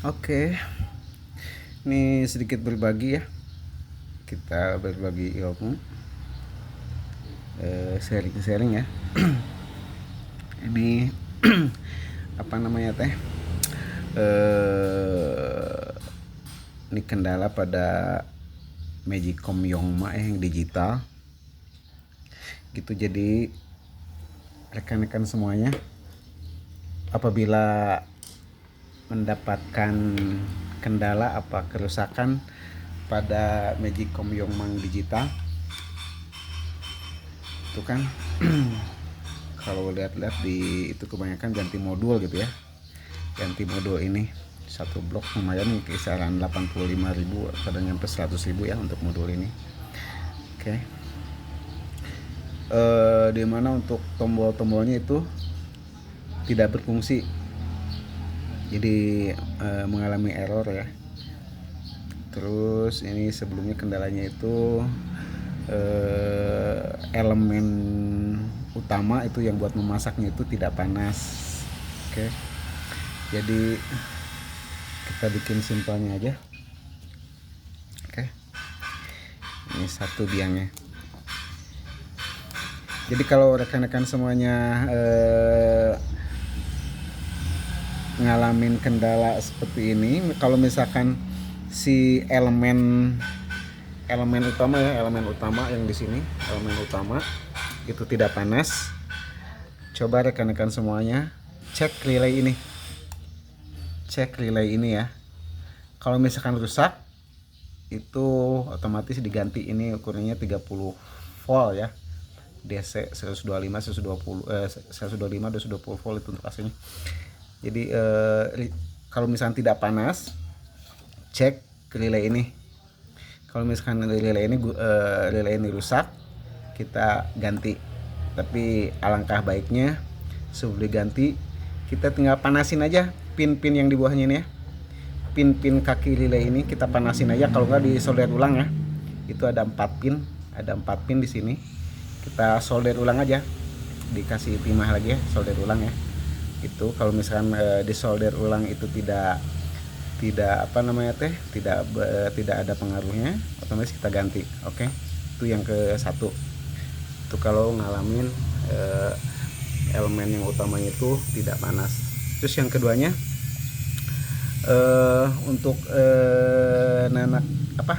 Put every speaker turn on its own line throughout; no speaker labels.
Oke, ini sedikit berbagi ya. Kita berbagi ilmu, sharing-sharing ya. Ini apa namanya teh? Eh, ini kendala pada Magicom Yongma yang digital. Gitu, jadi rekan-rekan semuanya, apabila mendapatkan kendala apa kerusakan pada Magicom Yongmang digital itu kan kalau lihat-lihat di itu kebanyakan ganti modul gitu ya, ganti modul ini satu blok lumayan kisaran 85.000 kadang nyampe 100.000 ya untuk modul ini. Oke. Di mana untuk tombol-tombolnya itu tidak berfungsi, jadi mengalami error ya. Terus ini sebelumnya kendalanya itu elemen utama itu yang buat memasaknya itu tidak panas. Oke, jadi kita bikin simpelnya aja. Oke, ini satu biangnya. Jadi kalau rekan-rekan semuanya ngalamin kendala seperti ini, kalau misalkan si elemen utama ya, elemen utama yang di sini, elemen utama itu tidak panas, coba rekan-rekan semuanya cek relay ini. Cek relay ini ya. Kalau misalkan rusak itu otomatis diganti, ini ukurannya 30 volt ya. DC 125 120 125 220 volt itu untuk AC-nya. Jadi kalau misalkan tidak panas, cek relay ini. Kalau misalkan relay ini rusak, kita ganti. Tapi alangkah baiknya sebelum diganti kita tinggal panasin aja pin-pin yang di bawahnya ini ya. Pin-pin kaki relay ini kita panasin aja, kalau nggak disolder ulang ya. Itu ada 4 pin, di sini. Kita solder ulang aja. Dikasih timah lagi ya, solder ulang ya. Itu kalau misalkan disolder ulang itu tidak apa namanya teh, tidak ada pengaruhnya, otomatis kita ganti. Oke. Itu yang ke satu. Itu kalau ngalamin elemen yang utamanya itu tidak panas. Terus yang keduanya untuk nana apa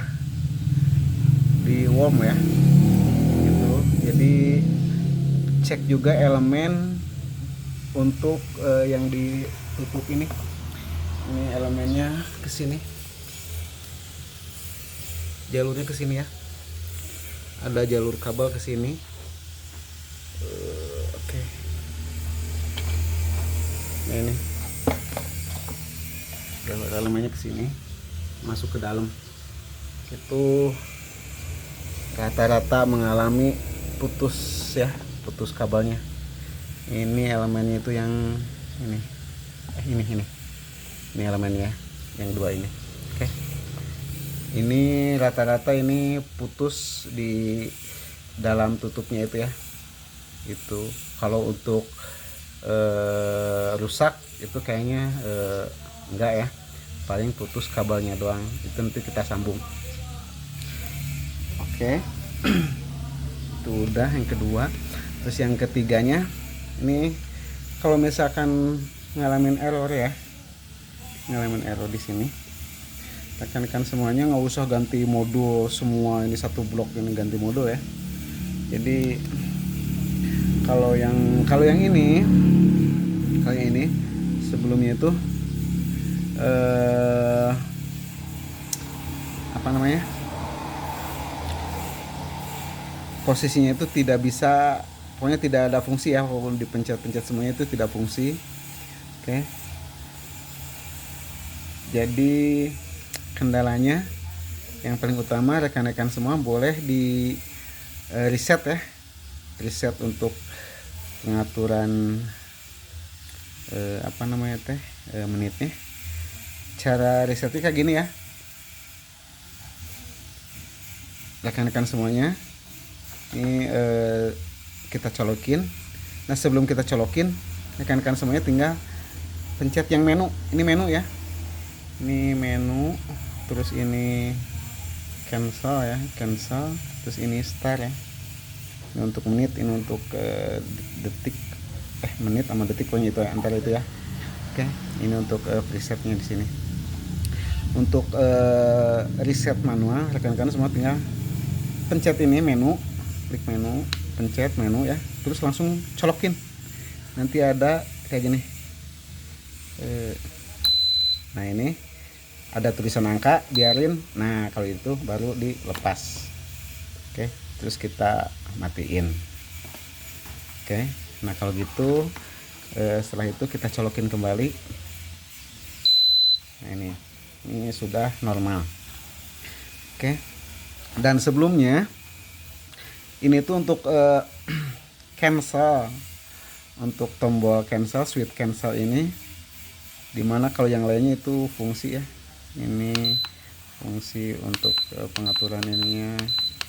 di worm ya gitu. Jadi cek juga elemen untuk yang ditutup ini elemennya ke sini, jalurnya ke sini ya, ada jalur kabel ke sini. Oke. Nah, ini jalur elemennya ke sini, masuk ke dalam. Itu rata-rata mengalami putus ya, putus kabelnya. Ini elemennya itu yang ini ini elemennya yang dua ini. Oke. Ini rata-rata ini putus di dalam tutupnya itu ya. Itu kalau untuk rusak itu kayaknya enggak ya, paling putus kabelnya doang, itu nanti kita sambung. Oke. Itu udah yang kedua. Terus yang ketiganya ini kalau misalkan ngalamin error di sini, rekan-rekan semuanya nggak usah ganti modul semua, ini satu blok ini ganti modul ya. Jadi kalau yang ini sebelumnya itu apa namanya, posisinya itu tidak bisa, pokoknya tidak ada fungsi ya, walaupun dipencet-pencet semuanya itu tidak fungsi. Oke. Jadi kendalanya yang paling utama, rekan-rekan semua boleh di reset ya, reset untuk pengaturan apa namanya teh menitnya. Cara resetnya kayak gini ya, rekan-rekan semuanya. Ini kita colokin. Nah sebelum kita colokin, rekan-rekan semuanya tinggal pencet yang menu. Ini menu ya. Ini menu, terus ini cancel ya, cancel, terus ini start ya. Ini untuk menit, ini untuk detik, menit sama detik pokoknya itu ya, antara itu ya. Oke, ini untuk presetnya di sini. Untuk reset manual, rekan-rekan semua tinggal pencet ini menu, klik menu, pencet menu ya, terus langsung colokin. Nanti ada kayak gini. Nah ini ada tulisan angka, biarin. Nah kalau itu baru dilepas. Oke, terus kita matiin. Oke, nah kalau gitu setelah itu kita colokin kembali. Nah ini sudah normal. Oke, dan sebelumnya ini tuh untuk cancel, untuk tombol cancel, switch cancel ini, dimana kalau yang lainnya itu fungsi ya. Ini fungsi untuk pengaturan ininya,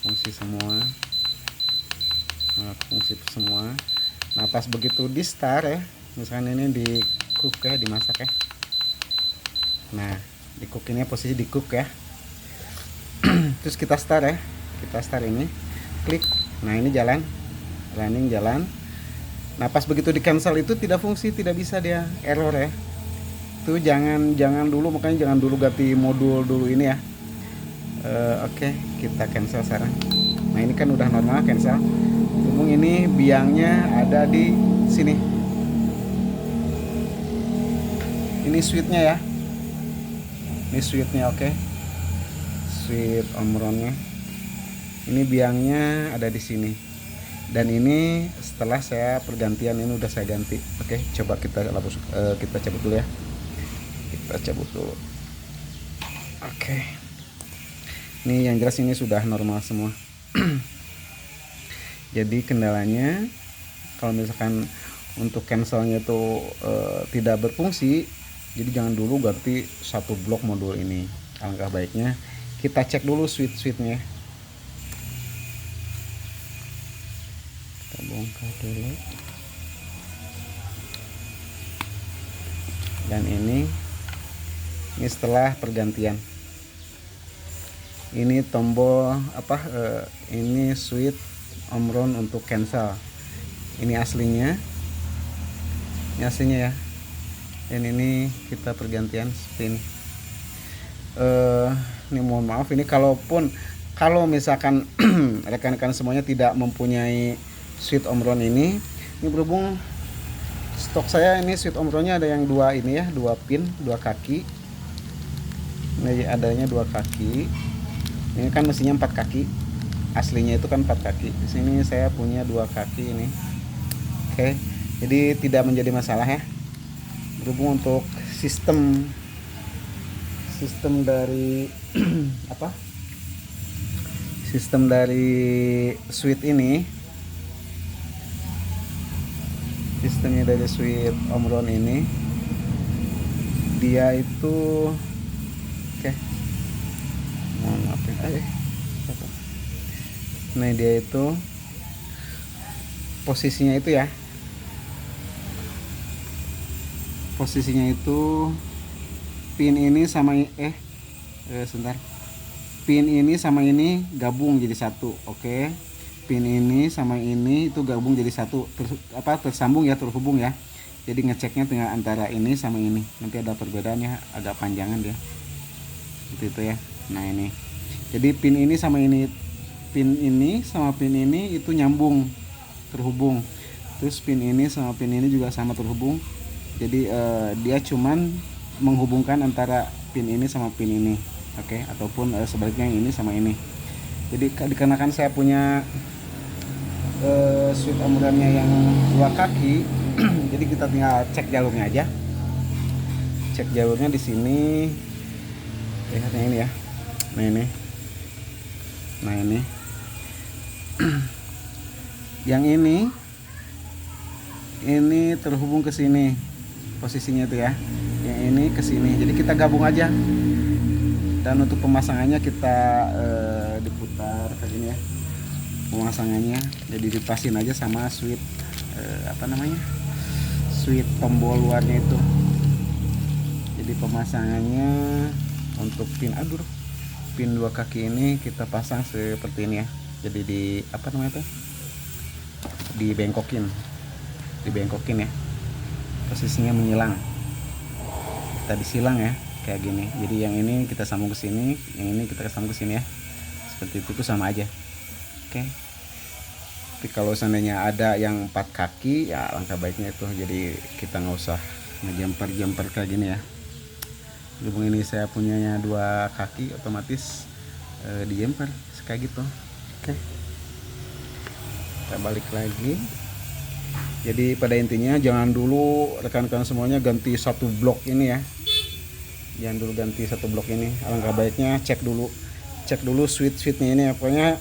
fungsi semua, fungsi semua. Nah pas begitu di start ya, misalkan ini di cook ya, dimasak ya. Nah di cook ini posisi di cook ya. Terus kita start ya, kita start ini, klik. Nah ini jalan, running jalan. Nah pas begitu di cancel itu tidak fungsi, tidak bisa, dia error ya. Itu jangan dulu, makanya jangan dulu ganti modul dulu ini ya. Oke, kita cancel sekarang. Nah ini kan udah normal, cancel. Umum ini biangnya ada di sini. Ini switchnya ya. Ini switchnya, oke. Switch Omronnya. Ini biangnya ada di sini. Dan ini setelah saya pergantian, ini udah saya ganti. Oke, coba kita cabut dulu ya. Kita cabut dulu. Oke. Ini yang jelas ini sudah normal semua. Jadi kendalanya kalau misalkan untuk cancelnya itu tidak berfungsi, jadi jangan dulu ganti satu blok modul ini. Alangkah baiknya kita cek dulu switch-switchnya. Kita bongkar dulu. Dan ini setelah pergantian. Ini tombol ini switch Omron untuk cancel. Ini aslinya. Ini aslinya ya. Dan ini kita pergantian spin. Ini mohon maaf, ini kalau misalkan rekan-rekan semuanya tidak mempunyai switch Omron ini berhubung stok saya ini switch Omronnya ada yang dua ini ya, dua pin, dua kaki. Ini adanya dua kaki. Ini kan mesinnya 4 kaki. Aslinya itu kan 4 kaki. Di sini saya punya 2 kaki ini. Oke. Jadi tidak menjadi masalah ya. Berhubung untuk sistem dari sistem dari switch ini, sistemnya dari switch Omron ini, dia itu nah dia itu posisinya itu ya, posisinya itu pin ini sama sebentar, pin ini sama ini gabung jadi satu. Oke, pin ini sama ini itu gabung jadi satu, tersambung ya, terhubung ya. Jadi ngeceknya tinggal antara ini sama ini, nanti ada perbedaannya, agak panjangan dia seperti itu ya. Nah ini jadi pin ini sama ini, pin ini sama pin ini itu nyambung, terhubung. Terus pin ini sama pin ini juga sama terhubung. Jadi dia cuman menghubungkan antara pin ini sama pin ini, oke, ataupun sebaliknya yang ini sama ini. Jadi dikarenakan saya punya switch Omronnya yang 2 kaki, jadi kita tinggal cek jalurnya aja. Cek jalurnya di sini, lihatnya ini ya. Nah ini yang ini terhubung ke sini posisinya itu ya, yang ini ke sini. Jadi kita gabung aja. Dan untuk pemasangannya kita diputar kayak gini ya, pemasangannya. Jadi dipasin aja sama switch switch tombol luarnya itu. Jadi pemasangannya untuk pin dua kaki ini kita pasang seperti ini ya. Jadi di apa namanya itu, dibengkokin ya, posisinya menyilang, kita disilang ya kayak gini. Jadi yang ini kita sambung ke sini, yang ini kita sambung ke sini ya, seperti itu tuh sama aja. Oke. Tapi kalau seandainya ada yang 4 kaki ya langkah baiknya itu, jadi kita nggak usah ngejemper kayak gini ya. Berhubung ini saya punyanya 2 kaki, otomatis dijemper kayak gitu. Oke, kita balik lagi. Jadi pada intinya jangan dulu rekan-rekan semuanya ganti satu blok ini ya, jangan dulu ganti satu blok ini. Alangkah baiknya cek dulu switch-switchnya ini ya. Pokoknya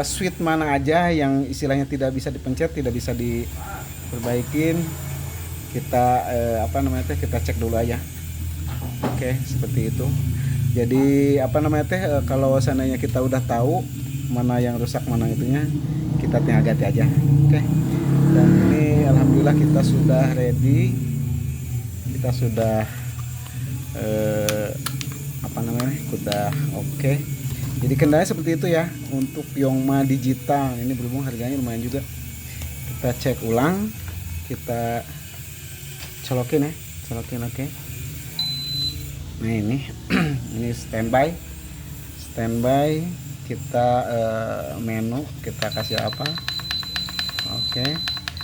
switch mana aja yang istilahnya tidak bisa dipencet, tidak bisa diperbaikin, kita kita cek dulu aja. Oke, seperti itu. Jadi kalau seandainya kita udah tahu mana yang rusak mana itunya, kita tinggal ganti aja. Oke. Dan ini alhamdulillah kita sudah ready, kita sudah udah oke. Jadi kendalanya seperti itu ya untuk Yongma digital ini. Berhubung harganya lumayan juga, kita cek ulang, kita colokin oke. Nah ini ini standby, kita menu kita kasih apa. Oke.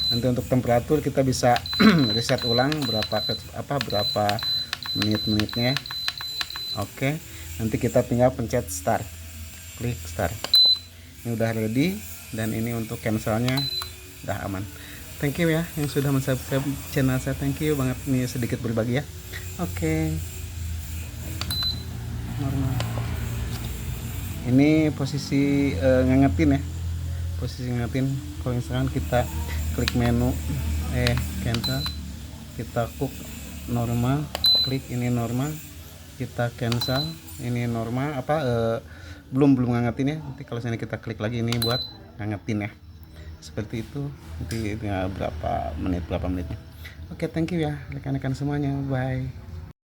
Nanti untuk temperatur kita bisa reset ulang berapa menit-menitnya. Oke. Nanti kita tinggal pencet start, klik start. Ini udah ready, dan ini untuk cancelnya udah aman. Thank you ya yang sudah subscribe channel saya. Thank you banget, ini sedikit berbagi ya. Oke. Normal. Ini posisi ngangetin ya. Kalau misalkan kita klik menu cancel, kita cook normal, klik ini normal, kita cancel ini normal belum ngangetin ya. Nanti kalau misalnya kita klik lagi ini buat ngangetin ya, seperti itu. Nanti berapa menitnya. Oke, thank you ya rekan-rekan semuanya, bye.